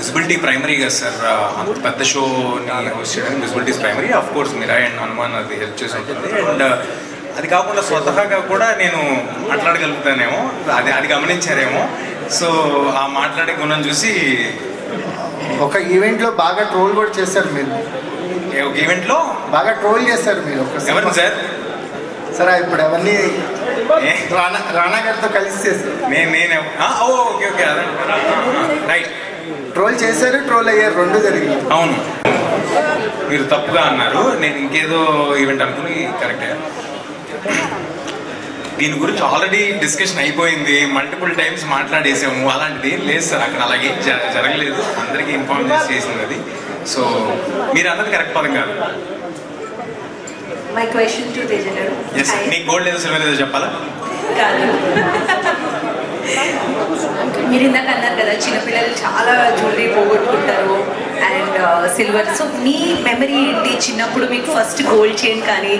Visibility primary కదా sir, అంత పెద్ద షోని హోస్ట్ చేయడానికి visibility primary. Of course Meera and Hanuman అది హెల్ప్ చేసి ఉంటుంది. అండ్ అది కాకుండా స్వతహాగా కూడా నేను మాట్లాడగలుగుతానేమో, అది గమనించారేమో. సో ఆ మాట్లాడే గుణం చూసి ఒక ఈవెంట్లో బాగా ట్రోల్ కూడా చేశారు మీరు. ఒక ఈవెంట్లో బాగా ట్రోల్ చేశారు మీరు. ఎవరిని సార్? సరే ఇప్పుడు అవన్నీ రానా గారితో కలిసి చేశారు. నేను ఓకే ఓకే రైట్. ట్రోల్ చేశారు, ట్రోల్ అయ్యారు, రెండు జరిగింది. అవును, మీరు తప్పుగా అన్నారు, నేను ఇంకేదో ఈవెంట్ అనుకుని కరెక్ట్ అయ్యాను. దీని గురించి ఆల్రెడీ డిస్కషన్ అయిపోయింది, మల్టిపుల్ టైమ్స్ మాట్లాడేసాము. అలాంటిది ఏం లేదు సార్, అక్కడ అలాగే జరగలేదు, అందరికీ ఇన్ఫార్మ్ చేసింది అది. సో మీరు అన్నది కరెక్ట్ పదం కాదు. మై క్వశ్చన్ టు తేజ గారు. నీకు గోల్డ్ ఏదో సిల్వర్ ఏదో చెప్పాలా? కాదు, మీరు ఇందాక అన్నారు కదా చిన్నపిల్లలు చాలా జ్యువెలరీ పోగొట్టుకుంటారు అండ్ సిల్వర్. సో మీ మెమరీ ఏంటి? చిన్నప్పుడు మీకు ఫస్ట్ గోల్డ్ చైన్ కానీ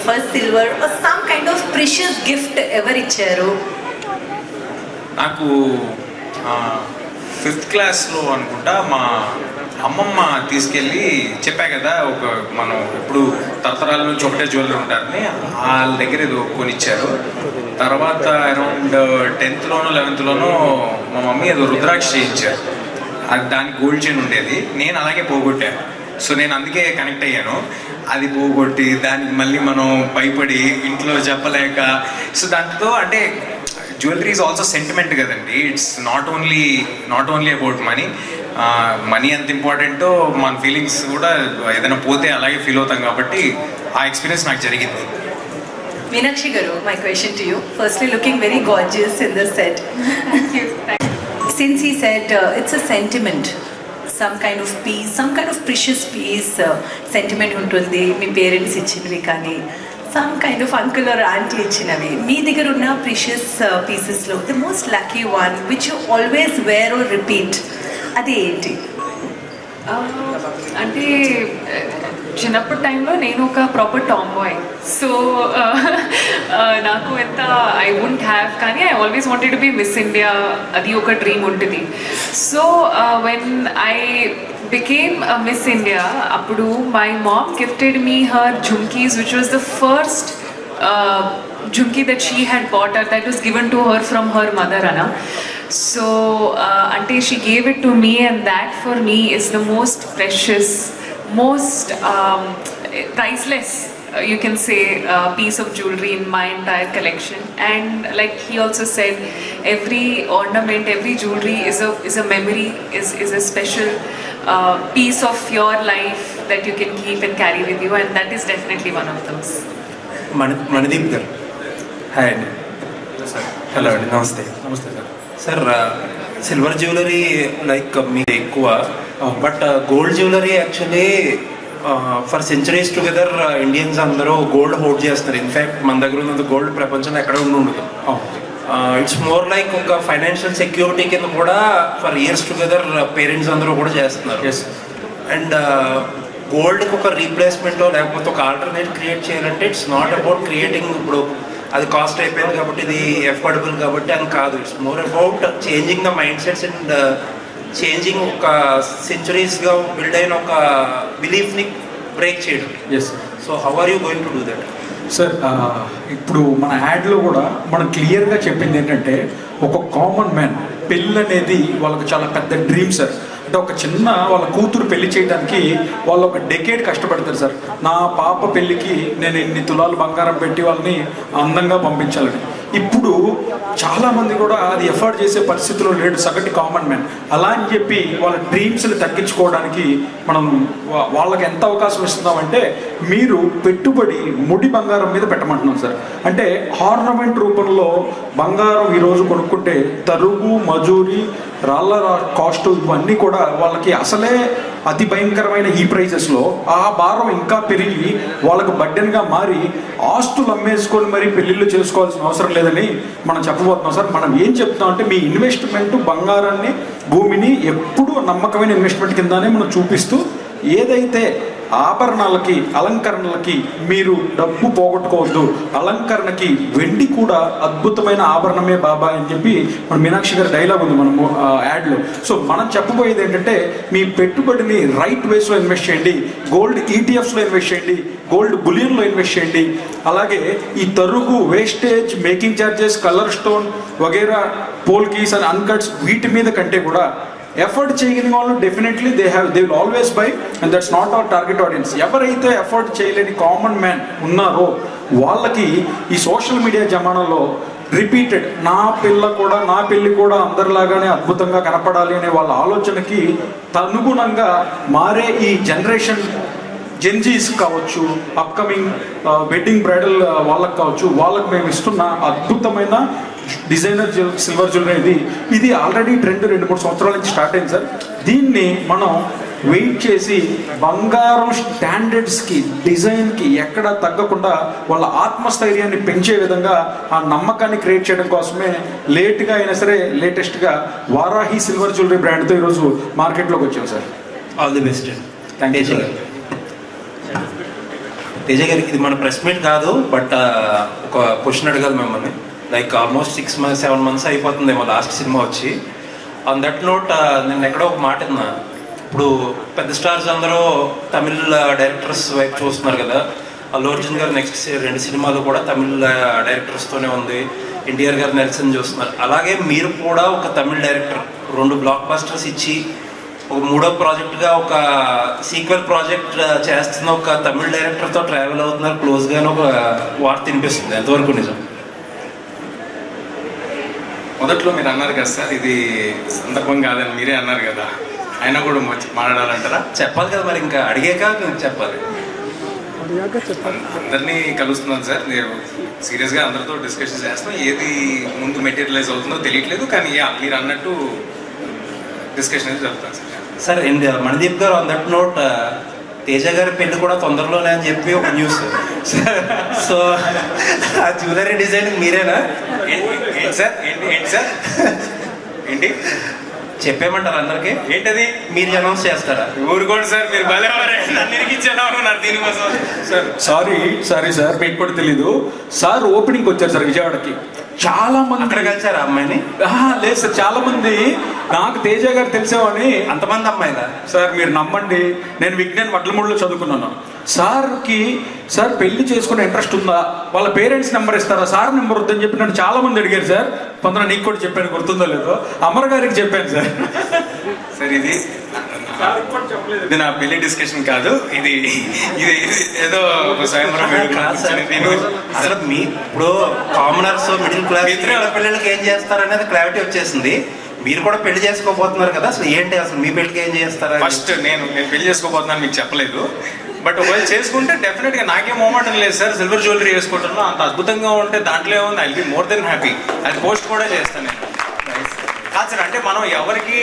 first silver some kind of precious gift ఎవరు ఇచ్చారు? నాకు 5th క్లాస్లో అనుకుంటా మా అమ్మమ్మ తీసుకెళ్ళి, చెప్పా కదా ఒక మనం ఇప్పుడు తరతరాల నుంచి ఒకటే జ్యువెలరీ ఉంటారని, వాళ్ళ దగ్గర ఏదో కొనిచ్చారు. తర్వాత అరౌండ్ 10th-లోనో 11th-లోనో మా మమ్మీ ఏదో రుద్రాక్ష చేయించారు. అది దానికి గోల్డ్ చైన్ ఉండేది, నేను అలాగే పోగొట్టాను. సో నేను అందుకే కనెక్ట్ అయ్యాను. అది పోగొట్టి దానికి మళ్ళీ మనం భయపడి ఇంట్లో చెప్పలేక, సో దాంతో అంటే జ్యువెలరీ ఈజ్ ఆల్సో సెంటిమెంట్ కదండి. It's not only about money. Money ఎంత ఇంపార్టెంటో మన ఫీలింగ్స్ కూడా ఏదైనా పోతే అలాగే ఫీల్ అవుతాం కాబట్టి ఆ ఎక్స్పీరియన్స్ నాకు జరిగింది. Meenakshi garu, my question to you. Firstly, looking very gorgeous in the set. Thank you. Since he said it's a sentiment, some kind of piece, some kind of precious piece, sentiment ఉంటుంది, మీ parents ఇచ్చినవి కానీ some kind of uncle or auntie ఇచ్చినవి, మీ దగ్గర ఉన్న precious pieces-లో the most lucky one which you always wear or repeat, అది ఏంటి? అంటే చిన్నప్పటి టైంలో నేను ఒక ప్రాపర్ టామ్ బాయ్. సో నాకు ఎంత ఐ వుంట్ హ్యావ్, కానీ I always wanted to be miss India, అది ఒక డ్రీమ్ ఉంటుంది. So when I became a Miss India, appudu my mom gifted me her jhumkis, which was the first jhumki that she had bought her, that was given to her from her mother Anna. So ante she gave it to me, and that for me is the most precious, most priceless, you can say, piece of jewelry in my entire collection. And like he also said, every ornament, every jewelry is a memory, is a special piece of your life that you can keep and carry with you, and that is definitely one of those. Manadip garu. Hi andi. Hello andi. Namaste. నమస్తే sir. Sir silver jewellery like మీరు ఎక్కువ, but gold jewellery actually for centuries together Indians అందరూ gold hold చేస్తారు. In fact మన దగ్గర ఉన్నంత gold ప్రపంచంలో ఎక్కడ ఉండదు. ఇట్స్ మోర్ లైక్ ఒక ఫైనాన్షియల్ సెక్యూరిటీ కింద కూడా ఫర్ ఇయర్స్ టుగెదర్ పేరెంట్స్ అందరూ కూడా చేస్తున్నారు. అండ్ గోల్డ్కి ఒక రీప్లేస్మెంటో లేకపోతే ఒక ఆల్టర్నేట్ క్రియేట్ చేయాలంటే ఇట్స్ నాట్ అబౌట్ క్రియేటింగ్, ఇప్పుడు అది కాస్ట్ అయిపోయింది కాబట్టి ఇది ఎఫోర్డబుల్ కాబట్టి అని కాదు. It's more about changing the mind sets and changing ఒక సెంచురీస్గా బిల్డ్ అయిన ఒక బిలీఫ్ని బ్రేక్ చేయడం. So how are you going to do that? Sir ఇప్పుడు మన యాడ్లో కూడా మనం క్లియర్గా చెప్పింది ఏంటంటే, ఒక కామన్ మ్యాన్ పెళ్ళి అనేది వాళ్ళకి చాలా పెద్ద డ్రీమ్ సార్. అంటే ఒక చిన్న వాళ్ళ కూతురు పెళ్లి చేయడానికి వాళ్ళు ఒక డెకేడ్ కష్టపడతారు సార్. నా పాప పెళ్ళికి నేను ఇన్ని తులాలు బంగారం పెట్టి వాళ్ళని అందంగా పంపించాలని. ఇప్పుడు చాలామంది కూడా అది ఎఫర్ట్ చేసే పరిస్థితిలో లేడు సగటు కామన్ మ్యాన్. అలా అని చెప్పి వాళ్ళ డ్రీమ్స్ని తగ్గించుకోవడానికి మనం వాళ్ళకి ఎంత అవకాశం ఇస్తున్నామంటే, మీరు పెట్టుబడి ముడి బంగారం మీద పెట్టమంటున్నాం సార్. అంటే ఆర్నమెంట్ రూపంలో బంగారం ఈరోజు కొనుక్కుంటే తరుగు, మజూరి, రాళ్ళ కాస్ట్ ఇవన్నీ కూడా వాళ్ళకి అసలే అతి భయంకరమైన ఈ ప్రైజెస్లో ఆ భారం ఇంకా పెరిగి వాళ్ళకు బడ్డెన్గా మారి ఆస్తులు అమ్మేసుకొని మరి పెళ్ళిళ్ళు చేసుకోవాల్సిన అవసరం లేదని మనం చెప్పబోతున్నాం సార్. మనం ఏం చెప్తున్నాం అంటే, మీ ఇన్వెస్ట్మెంట్ బంగారాన్ని, భూమిని ఎప్పుడూ నమ్మకమైన ఇన్వెస్ట్మెంట్ కిందనే మనం చూపిస్తూ, ఏదైతే ఆభరణాలకి అలంకరణలకి మీరు డబ్బు పోగొట్టుకోవద్దు, అలంకరణకి వెండి కూడా అద్భుతమైన ఆభరణమే బాబా అని చెప్పి మన మీనాక్షి గారి డైలాగ్ ఉంది మనము యాడ్లో. సో మనం చెప్పబోయేది ఏంటంటే మీ పెట్టుబడిని రైట్ వేస్లో ఇన్వెస్ట్ చేయండి, గోల్డ్ ఈటీఎఫ్స్లో ఇన్వెస్ట్ చేయండి, గోల్డ్ బులియన్లో ఇన్వెస్ట్ చేయండి. అలాగే ఈ తరుగు, wastage, making charges, colour stone వగేరా, పోల్ కీస్ అండ్ అన్కట్స్ వీటి మీద కంటే కూడా ఎఫర్ట్ చేయగలిగిన వాళ్ళు definitely they will always buy, and that's not our target audience. ఎవరైతే ఎఫర్ట్ చేయలేని కామన్ మ్యాన్ ఉన్నారో వాళ్ళకి ఈ సోషల్ మీడియా జమానాలో రిపీటెడ్ నా పెళ్ళి కూడా అందరిలాగానే అద్భుతంగా కనపడాలి అనే వాళ్ళ ఆలోచనకి అనుగుణంగా మారే ఈ జనరేషన్ జెన్జీస్ కావచ్చు, అప్కమింగ్ వెడ్డింగ్ బ్రైడల్ వాళ్ళకి కావచ్చు, వాళ్ళకి మేము ఇస్తున్న అద్భుతమైన డిజైనర్ సిల్వర్ జ్యువెలరీ ఇది ఆల్రెడీ ట్రెండ్ 2-3 సంవత్సరాల నుంచి స్టార్ట్ అయింది సార్. దీన్ని మనం వెయిట్ చేసి బంగారం స్టాండర్డ్స్కి, డిజైన్కి ఎక్కడ తగ్గకుండా వాళ్ళ ఆత్మస్థైర్యాన్ని పెంచే విధంగా ఆ నమ్మకాన్ని క్రియేట్ చేయడం కోసమే లేట్గా అయినా సరే లేటెస్ట్గా వారాహి సిల్వర్ జ్యువెలరీ బ్రాండ్తో ఈరోజు మార్కెట్లోకి వచ్చాం sir. All the best. Thank you sir. Teja గారికి ఇది మన ప్రెస్ మీట్ కాదు, బట్ ఒక క్వశ్చన్ అడగాలి మిమ్మల్ని. లైక్ ఆల్మోస్ట్ 6-7 months అయిపోతుందేమో లాస్ట్ సినిమా వచ్చి. ఆన్ దట్ నోట్ నేను ఎక్కడో ఒక మాట విన్నా, ఇప్పుడు పెద్ద స్టార్స్ అందరూ తమిళ్ డైరెక్టర్స్ వైపు చూస్తున్నారు కదా. అల్లు అర్జున్ గారు నెక్స్ట్ 2 సినిమాలు కూడా తమిళ్ డైరెక్టర్స్తోనే ఉంది, ఎన్టీఆర్ గారు నెల్సన్ చూస్తున్నారు. అలాగే మీరు కూడా ఒక తమిళ్ డైరెక్టర్ 2 బ్లాక్ బస్టర్స్ ఇచ్చి ఒక 3వ ప్రాజెక్ట్గా ఒక సీక్వెల్ ప్రాజెక్ట్ చేస్తున్న ఒక తమిళ్ డైరెక్టర్తో ట్రావెల్ అవుతున్నారు క్లోజ్గానే ఒక వార్త వినిపిస్తుంది. ఎంతవరకు నిజం? మొదట్లో మీరు అన్నారు కదా సార్, ఇది సందర్భం కాదని మీరే అన్నారు కదా, అయినా కూడా మాట్లాడాలంటారా? చెప్పాలి కదా మరి, ఇంకా అడిగాక చెప్పాలి. అందరినీ కలుస్తున్నాను సార్, నేను సీరియస్గా అందరితో డిస్కషన్ చేస్తున్నాం. ఏది ముందు మెటీరియలైజ్ అవుతుందో తెలియట్లేదు, కానీ మీరు అన్నట్టు డిస్కషన్ అయితే జరుగుతాను సార్. సార్ అండ్ మణిదీప్ గారు ఆన్ దట్ నోట్ తేజ గారి పెళ్లి కూడా తొందరలోనే అని చెప్పి ఒక న్యూస్. సో ఆ జ్యువెలరీ డిజైన్ మీరేనా? ఏంటి సార్ ఏంటి చెప్పేమంటారు అందరికి? ఏంటది మీరు అనౌన్స్ చేస్తారా? ఊరుకోండి సార్, మీరు భలేవారే, నన్ను ఇరికిచ్చేదామన్నారు దీనికోసం. సార్ సారీ సార్, మీకు కూడా తెలీదు సార్. ఓపెనింగ్ వచ్చారు సార్ విజయవాడకి. చాలా మంది అక్కడ కలిసారు అమ్మాయిని? లేదు సార్, చాలా మంది నాకు తేజ గారు తెలిసేవని. అంతమంది అమ్మాయిలా? సార్ మీరు నమ్మండి, నేను విజ్ఞాన్ వడ్లమూడిలో చదువుకున్నాను. సార్ పెళ్లి చేసుకునే ఇంట్రెస్ట్ ఉందా, వాళ్ళ పేరెంట్స్ నెంబర్ ఇస్తారా, సార్ నెంబర్ వద్దని చెప్పి నన్ను చాలా మంది అడిగారు సార్. కొందరు నీకు కూడా చెప్పాను, గుర్తుందో లేదో, అమర్ గారికి చెప్పాను సార్. సార్ ఇది నా పెళ్లి డిస్కషన్ కాదు, ఇది ఏదో స్వయంవరం అసలు మీ ఇప్పుడు కామనర్స్, మిడిల్ క్లాస్ పిల్లలకి ఏం చేస్తారనేది క్లారిటీ వచ్చేసింది. మీరు కూడా పెళ్లి చేసుకోబోతున్నారు కదా, అసలు ఏంటి అసలు మీ పెళ్లికి ఏం చేస్తారా? ఫస్ట్ నేను పెళ్లి చేసుకోబోతున్నాను మీకు చెప్పలేదు, బట్ ఒకవేళ చేసుకుంటే డెఫినెట్గా నాకేం మొహమాటం లేదు సార్. సిల్వర్ జ్యువెలరీ వేసుకుంటున్నా, అంత అద్భుతంగా ఉంటే దాంట్లో ఏముంది, I will be more than happy. అది పోస్ట్ కూడా చేస్తాను నేను. కాదు సార్, అంటే మనం ఎవరికి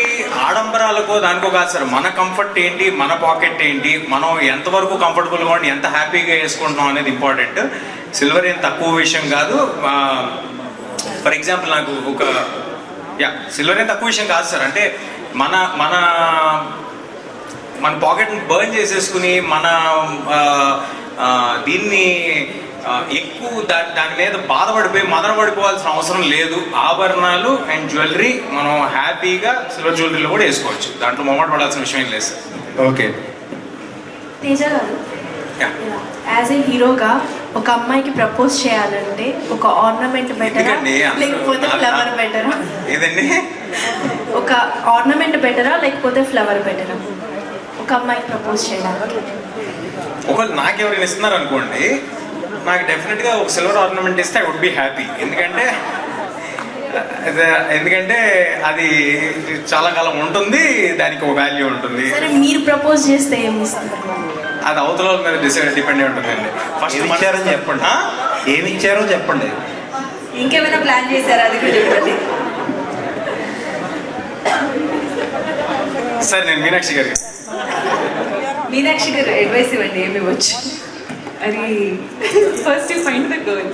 ఆడంబరాలకో దానికో కాదు సార్, మన కంఫర్ట్ ఏంటి, మన పాకెట్ ఏంటి, మనం ఎంతవరకు కంఫర్టబుల్గా ఉండి ఎంత హ్యాపీగా వేసుకుంటున్నాం అనేది ఇంపార్టెంట్. సిల్వర్ ఏం తక్కువ విషయం కాదు. ఫర్ ఎగ్జాంపుల్ నాకు సిల్వర్ ఏం తక్కువ విషయం కాదు సార్. అంటే మన మన మన పాకెట్ని బర్న్ చేసేసుకుని మన దీన్ని ఎక్కువ దాని మీద బాధపడిపోయి మదనపడిపోవాల్సిన అవసరం లేదు. ఆభరణాలు అండ్ జ్యువెలరీ మనం హ్యాపీగా సిల్వర్ జ్యువెలరీలో కూడా వేసుకోవచ్చు, దాంట్లో మొహమాట పడాల్సిన విషయం ఏం లేదు సార్. ఓకే తేజ గారు, యాజ్ ఏ హీరోగా ఒక అమ్మాయికి ప్రపోజ్ చేయాలంటే ఒక ఆర్నమెంట్ బెటరా లేకపోతే ఫ్లవర్ బెటరా? ఏదండి? ఒక ఆర్నమెంట్ బెటరా లేకపోతే ఫ్లవర్ బెటరా ఒక అమ్మాయికి ప్రపోజ్ చేయడానికి? ఒకవేళ నాకెవరైనా ఇస్తున్నారు అనుకోండి, నాకు డెఫినెట్గా ఒక సిల్వర్ ఆర్నమెంట్ ఇస్తే ఐ వుడ్ బి హ్యాపీ. ఎందుకంటే అది చాలా కాలం ఉంటుంది, దానికి ఒక వాల్యూ ఉంటుంది. సరే, మీరు ప్రపోజ్ చేస్తే ఏమి ఇస్తారు? అది అవతల మీద డిపెండ్ అయి ఉంటుందండి. ఫస్ట్ ఇచ్చారని చెప్పండి, ఏమి ఇచ్చారో చెప్పండి. ఇంకేమైనా ప్లాన్ చేశారా, అది కూడా చెప్పండి. సార్ నేను మీనాక్షి గారు అడ్వైస్ ఇవ్వండి, ఏమి ఇవ్వచ్చు? అది first you find the girl,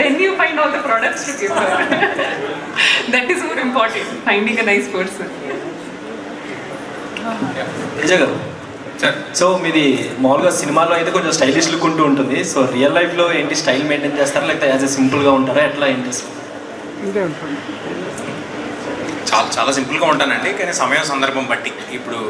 then you find all the products to give her. That is more important, finding a nice person. Teja గారు, సార్ సో మీది మామూలుగా సినిమాలో అయితే కొంచెం స్టైలిష్ లుక్ ఉంటూ ఉంటుంది. సో రియల్ లైఫ్లో ఏంటి స్టైల్ మెయింటైన్ చేస్తారా, లేకపోతే యాజ్ ఎ సింపుల్గా ఉంటారా, ఎట్లా ఏంటి? చాలా చాలా సింపుల్గా ఉంటానండి, కానీ సమయం సందర్భం బట్టి. ఇప్పుడు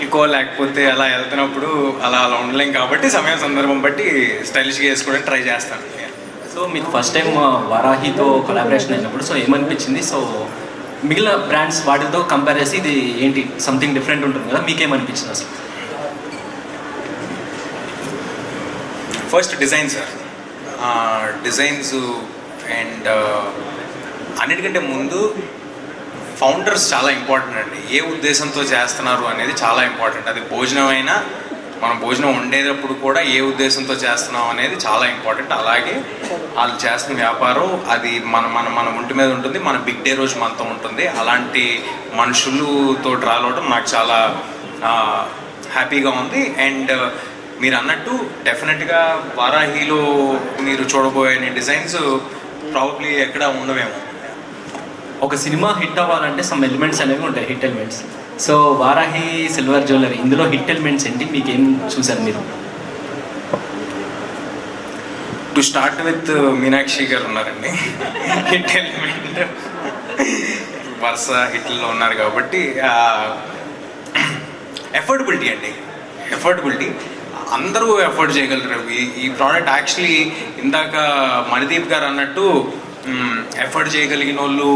ఇంకో లేకపోతే అలా వెళ్తున్నప్పుడు అలా ఉండలేం కాబట్టి సమయం సందర్భం బట్టి స్టైలిష్గా వేసుకోవడానికి ట్రై చేస్తాను. సో మీకు ఫస్ట్ టైం వారాహితో కొలాబరేషన్ అయినప్పుడు సో ఏమనిపించింది? సో మిగిలిన బ్రాండ్స్ వాటితో కంపేర్ చేసి ఇది ఏంటి సంథింగ్ డిఫరెంట్ ఉంటుంది కదా, మీకేమనిపించింది అసలు? First design sir, designs and అన్నిటికంటే ముందు ఫౌండర్స్ చాలా ఇంపార్టెంట్ అండి. ఏ ఉద్దేశంతో చేస్తున్నారు అనేది చాలా ఇంపార్టెంట్. అది భోజనం అయినా మనం భోజనం వండేటప్పుడు కూడా ఏ ఉద్దేశంతో చేస్తున్నాం అనేది చాలా ఇంపార్టెంట్. అలాగే వాళ్ళు చేస్తున్న వ్యాపారం అది మన ఒంటి మీద ఉంటుంది, మన బిగ్ డే రోజు మనతో ఉంటుంది. అలాంటి మనుషులతో రావడం నాకు చాలా హ్యాపీగా ఉంది. అండ్ మీరు అన్నట్టు డెఫినెట్గా వారాహిలో మీరు చూడబోయే డిజైన్స్ ప్రాబబ్లీ ఎక్కడ ఉండవేమో. ఒక సినిమా హిట్ అవ్వాలంటే సమ్ ఎలిమెంట్స్ అనేవి ఉంటాయి, hit elements. So Varahi silver jewellery ఇందులో హిట్ ఎలిమెంట్స్ ఏంటి, మీకేం చూసారు మీరు? టు స్టార్ట్ విత్ మీనాక్షి గారు ఉన్నారండి. హిట్ ఎలిమెంట్ వరుస హిట్లో ఉన్నారు కాబట్టి ఎఫోర్డబిలిటీ అండి. ఎఫోర్డబిలిటీ అందరూ ఎఫోర్డ్ చేయగలరు. ఈ ప్రోడక్ట్ యాక్చువల్లీ ఇందాక మణిదీప్ గారు అన్నట్టు ఎఫర్ట్ చేయగలిగిన వాళ్ళు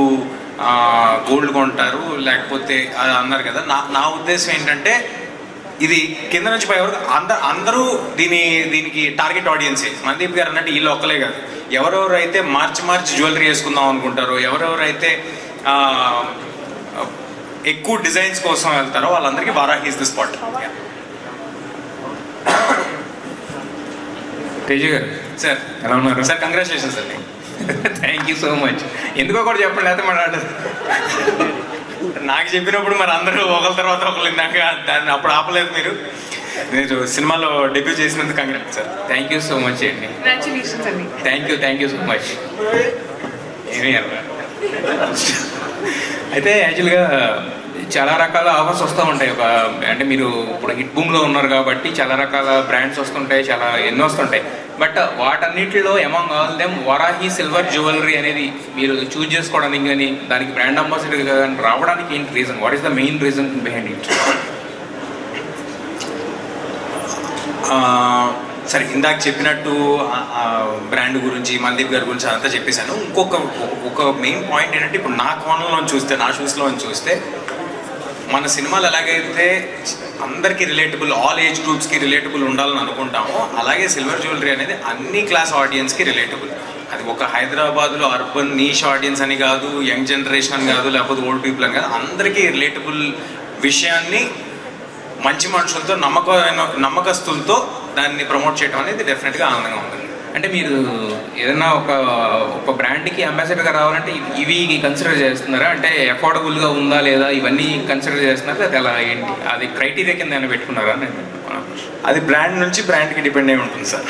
గోల్డ్ కొంటారు, లేకపోతే అది అన్నారు కదా. నా ఉద్దేశం ఏంటంటే ఇది కింద నుంచి పై వరకు అందరూ దీనికి టార్గెట్ ఆడియన్సే. మనదీప్ గారు అన్నట్టు వీళ్ళు ఒక్కలే కాదు, ఎవరెవరైతే మార్చి జ్యువెలరీ వేసుకుందాం అనుకుంటారో, ఎవరెవరైతే ఎక్కువ డిజైన్స్ కోసం వెళ్తారో వాళ్ళందరికీ Varahi is the spot. Teja గారు సార్ ఎలా ఉన్నారు? సార్ కంగ్రాచులేషన్స్ అండి. Thank you so much. ఎందుకో కూడా చెప్పండి, లేకపోతే మాట్లాడదు. నాకు చెప్పినప్పుడు మరి అందరూ ఒకరి తర్వాత ఒకరు ఇందాక దాన్ని అప్పుడు ఆపలేదు. మీరు సినిమాలో డెబ్యూ చేసినందుకు congrats sir. Thank you so much అండి. కంగ్రాచులేషన్స్ అండి. Thank you so much. ఏమీ అయితే యాక్చువల్గా చాలా రకాల ఆఫర్స్ వస్తూ ఉంటాయి. అంటే మీరు ఇప్పుడు హిట్ బూమ్లో ఉన్నారు కాబట్టి చాలా రకాల బ్రాండ్స్ వస్తుంటాయి, చాలా ఎన్నో వస్తుంటాయి. బట్ వాటన్నిటిలో among all them Varahi silver jewellery అనేది మీరు చూజ్ చేసుకోవడానికి కానీ దానికి బ్రాండ్ అంబాసిడర్ కానీ రావడానికి ఏంటి reason? What is the main reason behind it? సరే, ఇందాక చెప్పినట్టు బ్రాండ్ గురించి మనదీప్ గారి గురించి అదంతా చెప్పేశాను. ఒక మెయిన్ పాయింట్ ఏంటంటే ఇప్పుడు నా కోణంలో చూస్తే, నా షూస్లో చూస్తే మన సినిమాలు ఎలాగైతే అందరికీ రిలేటబుల్, ఆల్ ఏజ్ గ్రూప్స్కి రిలేటబుల్ ఉండాలని అనుకుంటామో, అలాగే సిల్వర్ జ్యువెలరీ అనేది అన్ని క్లాస్ ఆడియన్స్కి రిలేటబుల్. అది ఒక హైదరాబాద్లో అర్బన్ నీష్ ఆడియన్స్ అని కాదు, యంగ్ జనరేషన్ అని కాదు, లేకపోతే ఓల్డ్ పీపుల్ అని కాదు, అందరికీ రిలేటబుల్ విషయాన్ని మంచి మనుషులతో నమ్మకస్తులతో దాన్ని ప్రమోట్ చేయడం అనేది డెఫినెట్గా ఆనందంగా ఉంటుంది. అంటే మీరు ఏదైనా ఒక బ్రాండ్కి అంబాసిడర్గా రావాలంటే ఇవి కన్సిడర్ చేస్తున్నారా? అంటే అఫోర్డబుల్గా ఉందా లేదా ఇవన్నీ కన్సిడర్ చేస్తున్నారా? అది అలా ఏంటి, అది క్రైటీరియా కింద ఏమైనా పెట్టుకున్నారా? అది బ్రాండ్ నుంచి బ్రాండ్కి డిపెండ్ అయి ఉంటుంది సార్.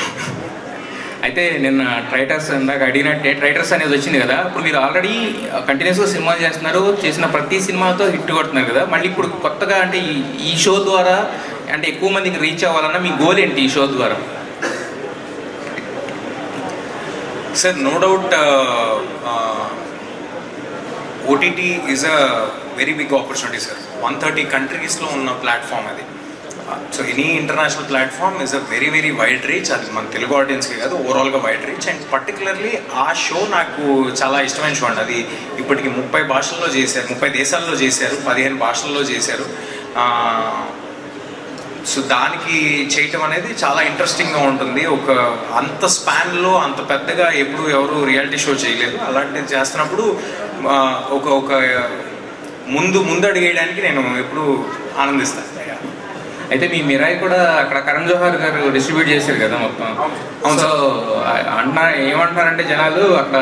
అయితే నిన్న ట్రైటర్స్ ఇందాక అడిగినట్టే ట్రైటర్స్ అనేది వచ్చింది కదా. ఇప్పుడు మీరు ఆల్రెడీ కంటిన్యూస్గా సినిమాలు చేస్తున్నారు, చేసిన ప్రతి సినిమాతో హిట్ కొడుతున్నారు కదా. మళ్ళీ ఇప్పుడు కొత్తగా అంటే ఈ షో ద్వారా అంటే ఎక్కువ మందికి రీచ్ అవ్వాలన్నా మీ గోల్ ఏంటి ఈ షో ద్వారా? Sir, no doubt OTT is a very big opportunity sir. 130 కంట్రీస్లో ఉన్న ప్లాట్ఫామ్ అది. So any international platform is a very very wide reach. అది మన తెలుగు ఆడియన్స్కి కాదు, ఓవరాల్గా వైడ్ రీచ్. అండ్ పర్టికులర్లీ ఆ షో నాకు చాలా ఇష్టమైన షో అండి. అది ఇప్పటికి 30 భాషల్లో చేశారు, 30 దేశాల్లో చేశారు, 15 భాషల్లో చేశారు. సో దానికి చేయటం అనేది చాలా ఇంట్రెస్టింగ్గా ఉంటుంది. అంత స్పాన్లో అంత పెద్దగా ఎప్పుడు ఎవరు రియాలిటీ షో చేయలేదు. అలాంటిది చేస్తున్నప్పుడు ఒక ముందు అడిగేయడానికి నేను ఎప్పుడు ఆనందిస్తాను. అయితే మీ మిరాయి కూడా అక్కడ కరణ్ జోహార్ గారు డిస్ట్రిబ్యూట్ చేశారు కదా మొత్తం. సో ఏమంటారంటే జనాలు అక్కడ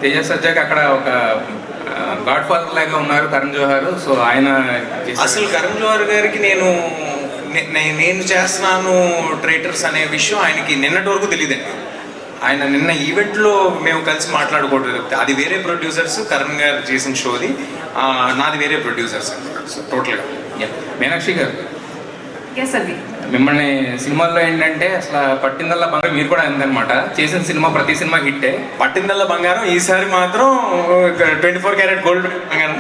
తేజ సజ్జాకి అక్కడ ఒక గాడ్ ఫాదర్ లాగా ఉన్నారు కరణ్ జోహార్. సో ఆయన అసలు కరణ్ జోహార్ గారికి నేను చేస్తున్నాను ట్రేటర్స్ అనే విషయం ఆయనకి నిన్నటి వరకు తెలియదండి. ఆయన నిన్న ఈవెంట్లో మేము కలిసి మాట్లాడుకోవడం, అది వేరే ప్రొడ్యూసర్స్, కరణ్ గారు చేసిన షోది, నాది వేరే ప్రొడ్యూసర్స్. సో టోటల్గా మీనాక్షి గారు, ఎస్ అండి. మిమ్మల్ని సినిమాల్లో ఏంటంటే అసలు పట్టిందల్లా బంగారం, మీరు కూడా అంతనమాట. చేసిన సినిమా ప్రతి సినిమా హిట్టే. పట్టిందల్లా బంగారం, ఈసారి మాత్రం 24 క్యారెట్ గోల్డ్ బంగారం.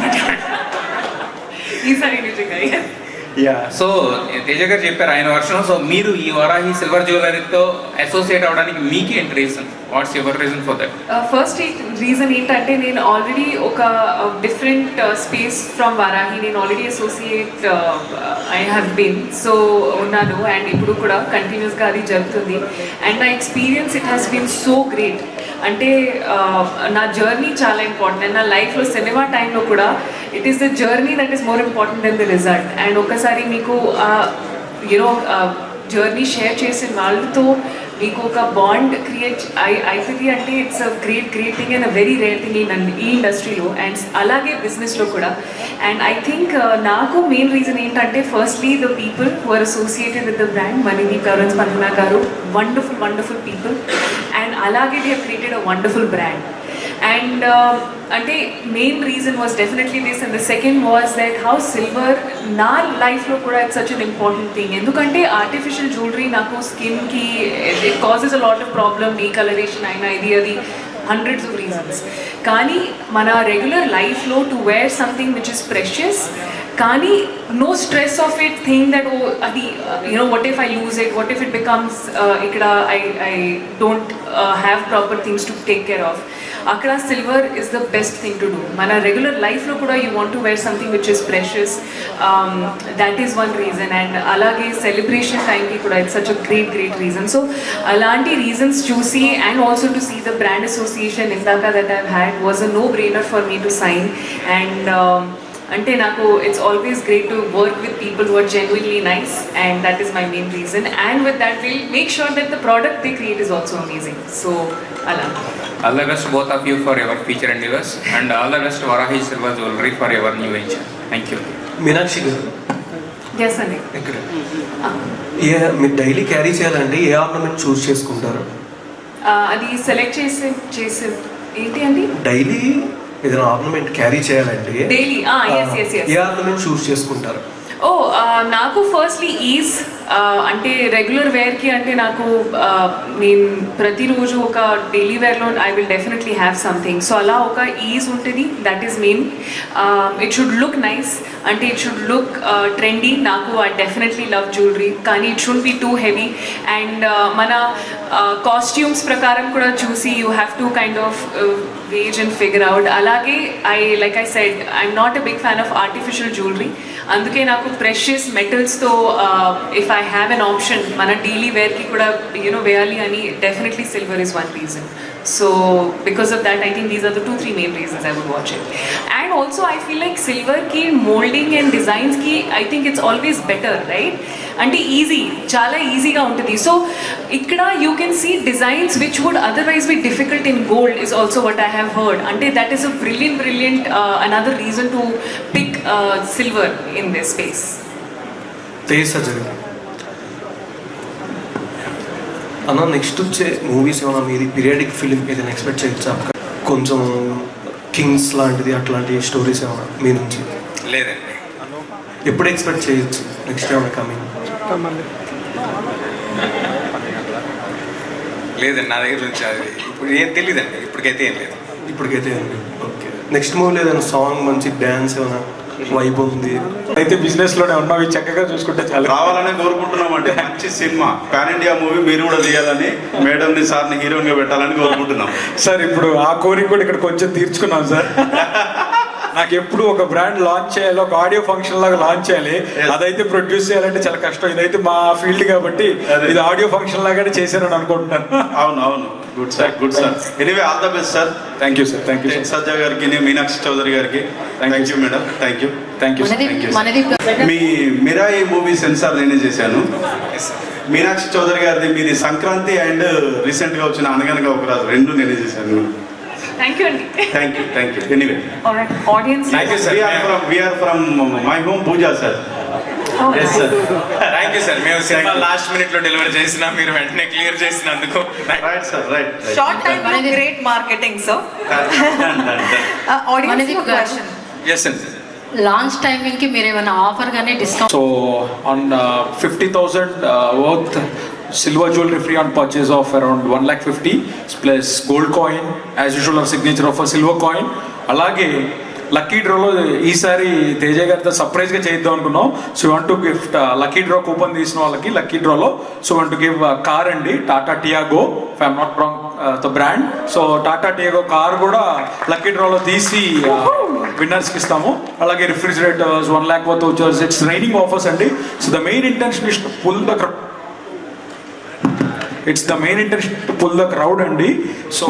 ఈసారి నిజంగా yes. యా, సో తేజ గారు చెప్పారు ఆయన వర్షం. సో మీరు ఈ వరాహి సిల్వర్ జ్యువెలరీతో అసోసియేట్ అవడానికి మీకే ఏంటి reason? What's your reason for that? First reason ఏంటంటే నేను ఆల్రెడీ ఒక డిఫరెంట్ స్పేస్ ఫ్రమ్ వారాహి, నేను already associate I have been, so ఉన్నాను. అండ్ ఇప్పుడు కూడా కంటిన్యూస్గా అది జరుగుతుంది. అండ్ నా experience it has been so great. అంటే నా జర్నీ చాలా ఇంపార్టెంట్. అండ్ నా లైఫ్లో సినిమా టైంలో కూడా it is the journey that is more important than the result. And ఒకసారి మీకు యూనో జర్నీ షేర్ చేసిన వాళ్ళతో మీకు ఒక బాండ్ క్రియేట్ అవుతుంది అంటే it's a great thing and a very rare thing ఈ ఇండస్ట్రీలో అండ్ అలాగే బిజినెస్లో కూడా. అండ్ ఐ థింక్ నాకు మెయిన్ రీజన్ ఏంటంటే firstly the people who are associated with the brand. Manideep గారు, స్పందన గారు, వండర్ఫుల్ పీపుల్. అండ్ అలాగే they have created a wonderful brand. And అంటే main reason was definitely this. And the second was that how silver నా లైఫ్లో కూడా it's such an important thing. ఎందుకంటే artificial jewellery నాకు స్కిన్కి it causes a lot of problem, decolouration అయినా ఇది అది హండ్రెడ్స్ ఆఫ్ రీజన్స్. కానీ మన రెగ్యులర్ లైఫ్లో to wear something which is precious, కానీ no stress of it thing that oh అది you know what if I lose it, what if it becomes ఇక్కడ I don't have proper things to take care of. అక్కడ silver is the best thing to do. మన regular లైఫ్లో కూడా you want to wear something which is precious, that is one reason. And అలాగే celebration టైంకి కూడా it's such a great reason. So అలాంటి reasons చూసి and also to see the brand association ఇందాక that I had was a no brainer for me to sign. And అంటే నాకు it's always great to work with people who are genuinely nice and that is my main reason. And with that will make sure that the product they create is also amazing. So అలా all the best both of you for your future endeavors and all the best Varahi Silver Jewelry for your new venture. Thank you. Meenakshi గారు, yes అండి. ఇక్కడ మీరు daily carry చేయాలంటే ఏ ornament చూస్ చేసుకుంటారు? అది select చేసి ఏంటి అండి? డైలీ ఏదైనా ఆర్నమెంట్ క్యారీ చేయాలంటే డైలీ ఎస్ ఏ ఆర్నమెంట్ చూస్ చేసుకుంటారు? నాకు ఫస్ట్లీ ఈజ్ అంటే రెగ్యులర్ వేర్కి అంటే నాకు నేను ప్రతిరోజు ఒక డైలీ వేర్లో I will definitely have something. So అలా ఒక ఈజ్ ఉంటుంది, that is main. It should look nice, అంటే ఇట్ షుడ్ లుక్ ట్రెండీ. నాకు ఐ డెఫినెట్లీ లవ్ జ్యువెలరీ, కానీ it should be too heavy. And మన కాస్ట్యూమ్స్ ప్రకారం కూడా చూసి you have to kind of weigh and figure out. అలాగే like I said I'm not a big fan of artificial jewellery. అందుకే నాకు precious మెటల్స్తో if I have an option మన daily వేర్కి కూడా యూనో వేయాలి అని, definitely silver is one reason. So because of that I think these are the 2-3 main reasons I would watch it. And also I feel like సిల్వర్కి moulding and డిజైన్స్కి I think it's always better, right? అంటే చాలా ఈజీగా ఉంటుంది. So ఇక్కడ you can see designs which would otherwise be difficult in gold is also what I have heard. అంటే that is a brilliant another reason to pick silver in this space. Tej సర్జరీ అన్న, next వచ్చే movies ఏమైనా మీది periodic film ఏదైనా expect చేయొచ్చా? కొంచెం Kings లాంటిది అట్లాంటి స్టోరీస్ ఏమైనా మీ నుంచి? లేదండి. ఎప్పుడు ఎక్స్పెక్ట్ చేయొచ్చు నెక్స్ట్ ఏమైనా కమింగ్? లేదండి, నా దగ్గర నుంచి అది ఇప్పుడు ఏం తెలియదండి. ఇప్పటికైతే ఏం లేదు. ఓకే. నెక్స్ట్ మూవీలో ఏదైనా సాంగ్ మంచి డ్యాన్స్ ఏమైనా వైబ్ ఉంది? అయితే బిజినెస్లోనే ఉన్నావు, చక్కగా చూసుకుంటే చాలా రావాలని కోరుకుంటున్నాం. అంటే మంచి సినిమా పాన్ ఇండియా మూవీ మీరు కూడా తీయాలని, మేడంని సార్ని హీరోయిన్గా పెట్టాలని కోరుకుంటున్నాం సార్. ఇప్పుడు ఆ కోరిక కూడా ఇక్కడ కొంచెం తీర్చుకున్నాం సార్. నాకు ఎప్పుడు ఒక బ్రాండ్ లాంచ్ చేయాలి, ఒక ఆడియో ఫంక్షన్ లాగా లాంచ్ చేయాలి, అదైతే ప్రొడ్యూస్ చేయాలంటే చాలా కష్టం. ఇదైతే మా ఫీల్డ్ కాబట్టి ఇది ఆడియో ఫంక్షన్ లాగానే చేశారని అనుకుంటున్నాను. అవును, good sir. Anyway all the best sir. Thank you sir. Thank you Sajja గారికి, మీనాక్షి చౌదరి గారికి thank you madam. Thank you. మీ మిరాయి మూవీ సెన్సార్ నేనే చేశాను. మీనాక్షి చౌదరి గారిది మీది సంక్రాంతి అండ్ రీసెంట్గా వచ్చిన అనగనగా ఒక రాజు, రెండు నేనే చేశాను. థ్యాంక్ యూ అండి. Thank you. Anyway audience we are from my home Pooja sir. Yes sir. Thank you sir. మేము సినిమా లాస్ట్ మినిట్ లో డెలివరీ చేసినా మీరు వెంటనే క్లియర్ చేసినందుకు. Right sir, right. Short time and great marketing, sir. Audience question. Yes sir. Launch టైమింగ్కి మీరు ఏమైనా ఆఫర్ కానీ discount? So on 50,000 worth silver jewelry free on purchase of around 1,50,000 plus gold coin as usual our signature of a silver coin. అలాగే lucky డ్రాలో ఈసారి తేజ గారితో సర్ప్రైజ్గా చేద్దాం అనుకున్నాం. So want to gift lucky draw coupon తీసిన వాళ్ళకి లక్కీ డ్రాలో so want to give car అండి, Tata Tiago if I'm not wrong the brand. So Tata Tiago car కూడా లక్కీ డ్రాలో తీసి విన్నర్స్కి ఇస్తాము. అలాగే refrigerators 1 lakh worth vouchers. It's raining offers అండి. So the main intention is to pull the crowd అండి. So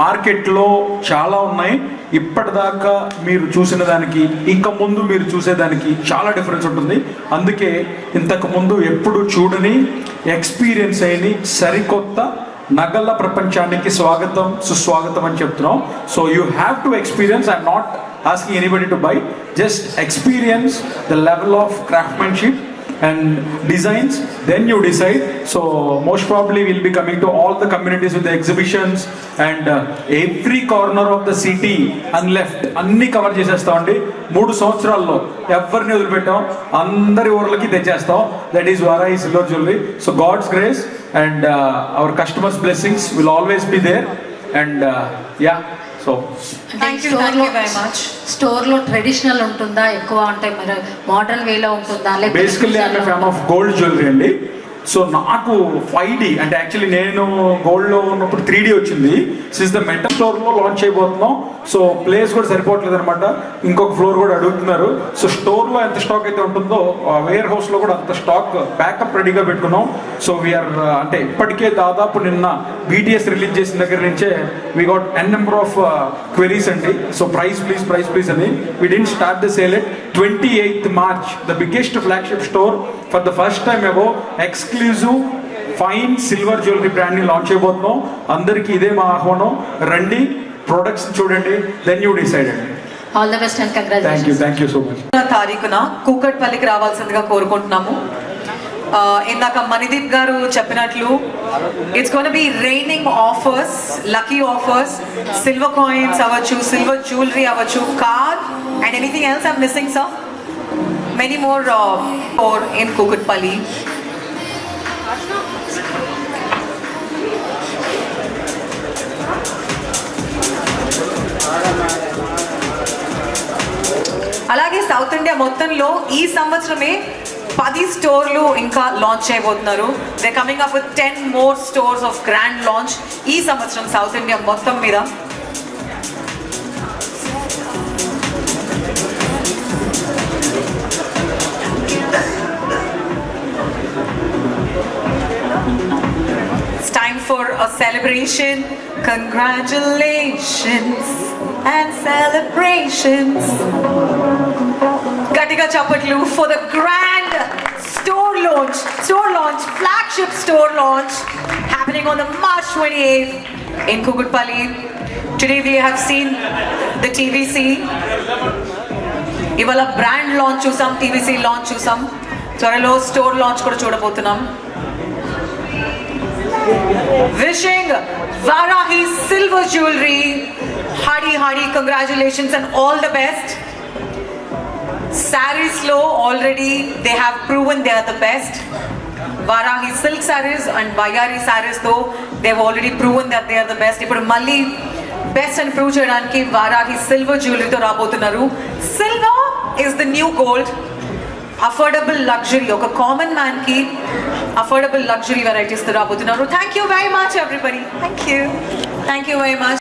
మార్కెట్లో చాలా ఉన్నాయి. ఇప్పటిదాకా మీరు చూసిన దానికి ఇంకా ముందు మీరు చూసేదానికి చాలా డిఫరెన్స్ ఉంటుంది. అందుకే ఇంతకు ముందు ఎప్పుడు చూడని ఎక్స్పీరియన్స్ అయిన సరికొత్త నగల ప్రపంచానికి స్వాగతం సుస్వాగతం అని చెప్తున్నాం. So you have to experience. I'm not asking anybody to buy, just experience the level of craftsmanship and designs, then you decide. So most probably we'll be coming to all the communities with the exhibitions and every corner of the city and left అన్ని cover చేసేస్తాం అండి. 3 సంవత్సరాల్లో ఎవరిని వదిలిపెట్టాం, అందరి ఊర్లకి తెచ్చేస్తాం. That is Varahi silver jewellery. So god's grace and our customers blessings will always be there and yeah. So Thank you very much. స్టోర్లో ట్రెడిషనల్ ఉంటుందా ఎక్కువ, అంటే మరి మోడర్న్ వేలో ఉంటుందా? Basically I'm a fan of gold jewellery అండి. So నాకు 5D అంటే యాక్చువల్లీ నేను గోల్డ్లో ఉన్నప్పుడు 3D వచ్చింది. సిన్స్ ద మెటల్ స్టోర్లో లాంచ్ అయిపోతున్నాం. సో ప్లేస్ కూడా సరిపోవట్లేదు అనమాట. ఇంకొక ఫ్లోర్ కూడా అడుగుతున్నారు. సో స్టోర్లో ఎంత స్టాక్ అయితే ఉంటుందో వేర్ హౌస్లో కూడా అంత స్టాక్ బ్యాకప్ రెడీగా పెట్టుకున్నాం. సో వీఆర్ అంటే ఇప్పటికే దాదాపు నిన్న BTS రిలీజ్ చేసిన దగ్గర నుంచే we got number of queries అండి. సో ప్రైస్ ప్లీజ్ అని. We didn't start the sale at 28th March, the biggest flagship store for the first time ever, exclusive fine silver jewelry brand ని launch చేయబోతున్నాం. అందరికీ ఇదే మా ఆహ్వానం. రండి, products చూడండి, దెన్ యూ డిసైడ్ అండి. All the best and congratulations. Thank you so much. తారీఖున కూకట్పల్లికి రావాల్సిందిగా కోరుకుంటున్నాము. ఇందాక మణిదీప్ గారు చెప్పినట్లు it's gonna be raining offers, lucky offers, silver coins అవ్వచ్చు, సిల్వర్ జ్యువెలరీ అవ్వచ్చు, car and anything else I'm missing sir, many more in Kukatpally. అలాగే సౌత్ ఇండియా మొత్తంలో ఈ సంవత్సరమే 10 స్టోర్లు ఇంకా లాంచ్ చేయబోతున్నారు. They coming up with 10 more stores of grand launch ఈ సంవత్సరం సౌత్ ఇండియా మొత్తం మీద. It's time for a celebration. Congratulations and celebrations. Gatiga Chapatlu for the grand store launch, flagship store launch happening on the March 28th in Kukutpalli. Today we have seen the TVC. Ivala brand launch chusam, TVC launch chusam. Twaralo store launch kuda chudabothunam. Wishing Varahi Silver Jewelry hearty congratulations and all the best. Sarees lo already they have proven they are the best. Varahi silk sarees and Vayari sarees though they have already proven that they are the best. Ippudu malli best and prove cheyadaniki Varahi Silver Jewelry tho rabothunnaru. Silver is the new gold. Affordable luxury, oka common man ki affordable luxury varieties tho rabothunnaru. Thank you very much everybody. Thank you very much.